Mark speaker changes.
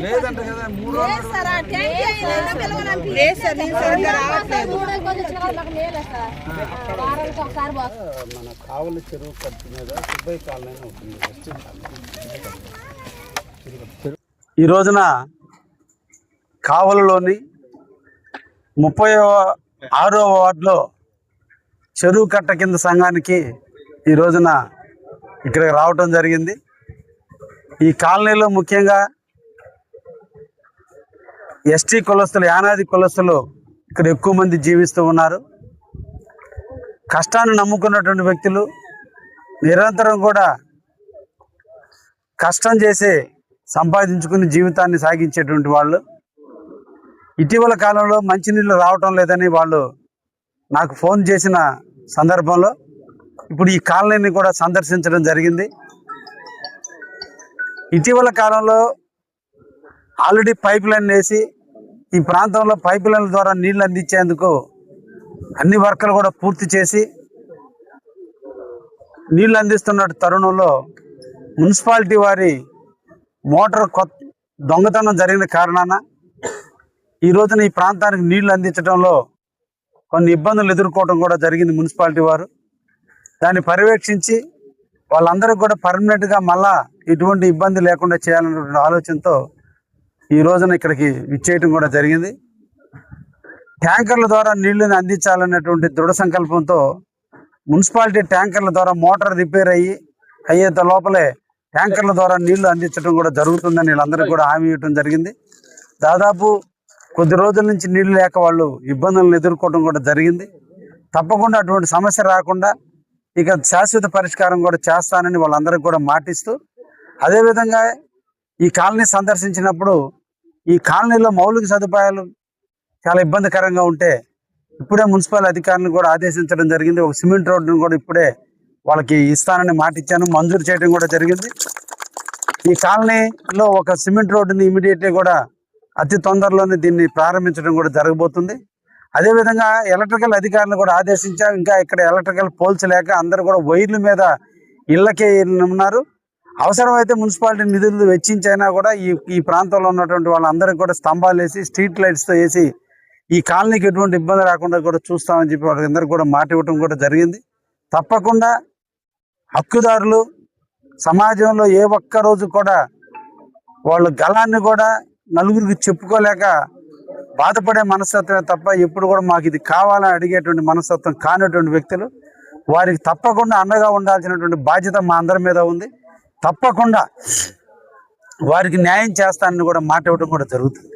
Speaker 1: లేదంటే కదా మన కావలి చెరువు కట్టు మీద సుబ్బయ్య కాలనీ అవుతుంది. ఈ రోజున కావలిలోని 36వ వార్డులో చెరువు కట్ట కింద సంఘానికి ఈ రోజున ఇక్కడికి రావటం జరిగింది. ఈ కాలనీలో ముఖ్యంగా ఎస్టీ కులస్తులు, యానాది కులస్తులు ఇక్కడ ఎక్కువ మంది జీవిస్తూ ఉన్నారు. కష్టాన్ని నమ్ముకున్నటువంటి వ్యక్తులు నిరంతరం కూడా కష్టం చేసి సంపాదించుకుని జీవితాన్ని సాగించేటువంటి వాళ్ళు. ఇటీవల కాలంలో మంచినీళ్ళు రావటం లేదని వాళ్ళు నాకు ఫోన్ చేసిన సందర్భంలో ఇప్పుడు ఈ కాలనీని కూడా సందర్శించడం జరిగింది. ఇటీవల కాలంలో ఆల్రెడీ పైప్ లైన్ వేసి ఈ ప్రాంతంలో పైప్ లైన్ల ద్వారా నీళ్ళు అందించేందుకు అన్ని వర్కులు కూడా పూర్తి చేసి నీళ్ళు అందిస్తున్న తరుణంలో మున్సిపాలిటీ వారి మోటార్ దొంగతనం జరిగిన కారణాన ఈ రోజున ఈ ప్రాంతానికి నీళ్లు అందించడంలో కొన్ని ఇబ్బందులు ఎదుర్కోవడం కూడా జరిగింది. మున్సిపాలిటీ వారు దాన్ని పర్యవేక్షించి వాళ్ళందరికీ కూడా పర్మనెంట్గా మళ్ళా ఎటువంటి ఇబ్బంది లేకుండా చేయాలన్నటువంటి ఆలోచనతో ఈ రోజున ఇక్కడికి విచ్చేయటం కూడా జరిగింది. ట్యాంకర్ల ద్వారా నీళ్లను అందించాలన్నటువంటి దృఢ సంకల్పంతో మున్సిపాలిటీ ట్యాంకర్ల ద్వారా మోటార్ రిపేర్ అయ్యేంత లోపలే ట్యాంకర్ల ద్వారా నీళ్లు అందించడం కూడా జరుగుతుందని వీళ్ళందరికీ కూడా హామీ ఇవ్వడం జరిగింది. దాదాపు కొద్ది రోజుల నుంచి నీళ్లు లేక వాళ్ళు ఇబ్బందులను ఎదుర్కోవడం కూడా జరిగింది. తప్పకుండా అటువంటి సమస్య రాకుండా ఇక శాశ్వత పరిష్కారం కూడా చేస్తానని వాళ్ళందరికీ కూడా మాటిస్తూ, అదేవిధంగా ఈ కాలనీ సందర్శించినప్పుడు ఈ కాలనీలో మౌలిక సదుపాయాలు చాలా ఇబ్బందికరంగా ఉంటే ఇప్పుడే మున్సిపల్ అధికారులను కూడా ఆదేశించడం జరిగింది. ఒక సిమెంట్ రోడ్డును కూడా ఇప్పుడే వాళ్ళకి ఇస్తానని మాట ఇచ్చాను, మంజూరు చేయడం కూడా జరిగింది. ఈ కాలనీలో ఒక సిమెంట్ రోడ్డుని ఇమీడియట్గా కూడా అతి తొందరలోనే దీన్ని ప్రారంభించడం కూడా జరగబోతుంది. అదేవిధంగా ఎలక్ట్రికల్ అధికారులను కూడా ఆదేశించాం. ఇంకా ఇక్కడ ఎలక్ట్రికల్ పోల్స్ లేక అందరూ కూడా వైర్ల మీద ఇళ్ళకే ఉన్నారు. అవసరమైతే మున్సిపాలిటీ నిధులు వెచ్చించైనా కూడా ఈ ప్రాంతంలో ఉన్నటువంటి వాళ్ళందరికీ కూడా స్తంభాలు వేసి స్ట్రీట్ లైట్స్తో వేసి ఈ కాలనీకి ఎటువంటి ఇబ్బంది రాకుండా కూడా చూస్తామని చెప్పి వాళ్ళందరికీ కూడా మాట ఇవ్వడం కూడా జరిగింది. తప్పకుండా హక్కుదారులు సమాజంలో ఏ ఒక్క రోజు కూడా వాళ్ళ గలాన్ని కూడా నలుగురికి చెప్పుకోలేక బాధపడే మనస్తత్వమే తప్ప ఎప్పుడు కూడా మాకు ఇది కావాలని అడిగేటువంటి మనస్తత్వం కానిటువంటి వ్యక్తులు, వారికి తప్పకుండా అండగా ఉండాల్సినటువంటి బాధ్యత మా అందరి మీద ఉంది. తప్పకుండా వారికి న్యాయం చేస్తానని కూడా మాట ఇవ్వడం కూడా జరుగుతుంది.